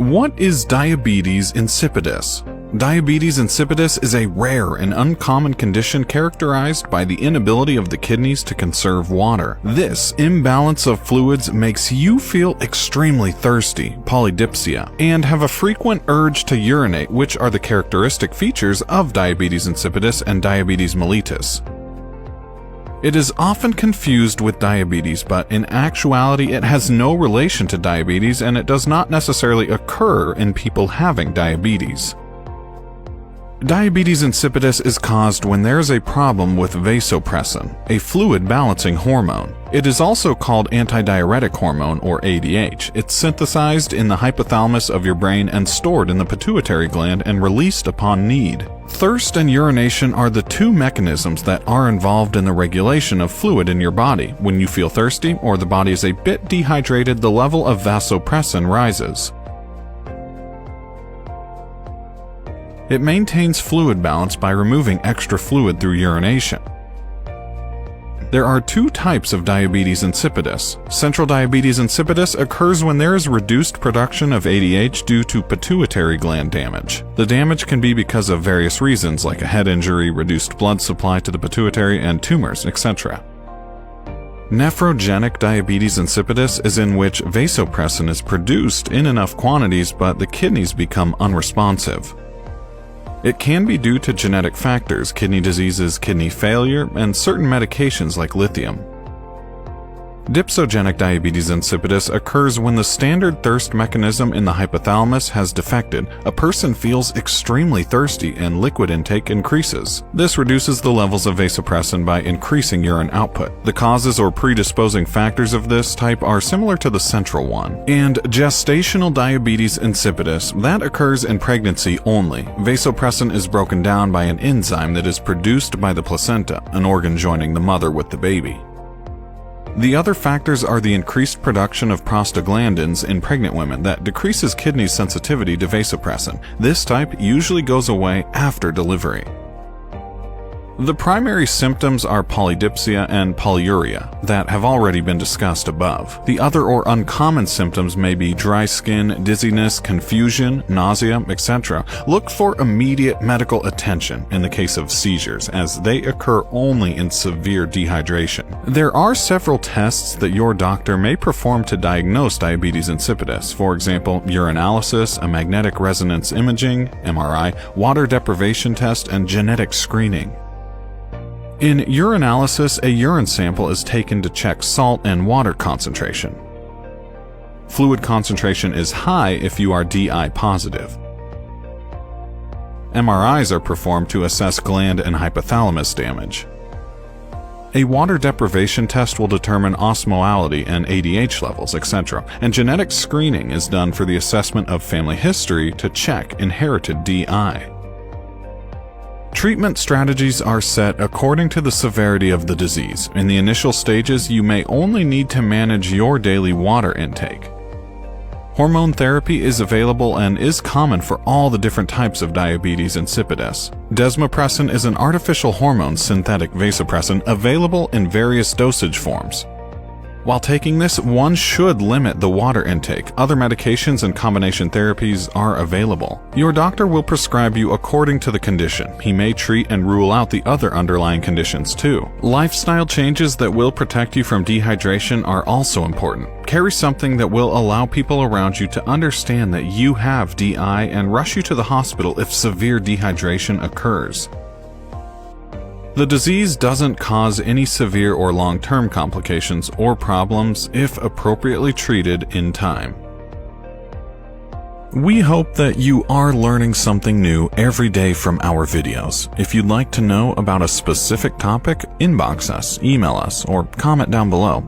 What is diabetes insipidus? Diabetes insipidus is a rare and uncommon condition characterized by the inability of the kidneys to conserve water. This imbalance of fluids makes you feel extremely thirsty, polydipsia, and have a frequent urge to urinate, which are the characteristic features of diabetes insipidus and diabetes mellitus. It is often confused with diabetes, but in actuality it has no relation to diabetes and it does not necessarily occur in people having diabetes. Diabetes insipidus is caused when there is a problem with vasopressin, a fluid balancing hormone. It is also called antidiuretic hormone, or ADH. It's synthesized in the hypothalamus of your brain and stored in the pituitary gland and released upon need. Thirst and urination are the two mechanisms that are involved in the regulation of fluid in your body. When you feel thirsty or the body is a bit dehydrated, the level of vasopressin rises. It maintains fluid balance by removing extra fluid through urination. There are two types of diabetes insipidus. Central diabetes insipidus occurs when there is reduced production of ADH due to pituitary gland damage. The damage can be because of various reasons like a head injury, reduced blood supply to the pituitary, and tumors, etc. Nephrogenic diabetes insipidus is in which vasopressin is produced in enough quantities but the kidneys become unresponsive. It can be due to genetic factors, kidney diseases, kidney failure, and certain medications like lithium. Dipsogenic diabetes insipidus occurs when the standard thirst mechanism in the hypothalamus has defected. A person feels extremely thirsty and liquid intake increases. This reduces the levels of vasopressin by increasing urine output. The causes or predisposing factors of this type are similar to the central one. And gestational diabetes insipidus, that occurs in pregnancy only. Vasopressin is broken down by an enzyme that is produced by the placenta, an organ joining the mother with the baby. The other factors are the increased production of prostaglandins in pregnant women that decreases kidney sensitivity to vasopressin. This type usually goes away after delivery. The primary symptoms are polydipsia and polyuria that have already been discussed above. The other or uncommon symptoms may be dry skin, dizziness, confusion, nausea, etc. Look for immediate medical attention in the case of seizures, as they occur only in severe dehydration. There are several tests that your doctor may perform to diagnose diabetes insipidus. For example, urinalysis, a magnetic resonance imaging, MRI, water deprivation test, and genetic screening. In urinalysis, a urine sample is taken to check salt and water concentration. Fluid concentration is high if you are DI positive. MRIs are performed to assess gland and hypothalamus damage. A water deprivation test will determine osmolality and ADH levels, etc. And genetic screening is done for the assessment of family history to check inherited DI. Treatment strategies are set according to the severity of the disease. In the initial stages, you may only need to manage your daily water intake. Hormone therapy is available and is common for all the different types of diabetes insipidus. Desmopressin is an artificial hormone, synthetic vasopressin, available in various dosage forms. While taking this, one should limit the water intake. Other medications and combination therapies are available. Your doctor will prescribe you according to the condition. He may treat and rule out the other underlying conditions too. Lifestyle changes that will protect you from dehydration are also important. Carry something that will allow people around you to understand that you have DI and rush you to the hospital if severe dehydration occurs. The disease doesn't cause any severe or long-term complications or problems if appropriately treated in time. We hope that you are learning something new every day from our videos. If you'd like to know about a specific topic, inbox us, email us, or comment down below.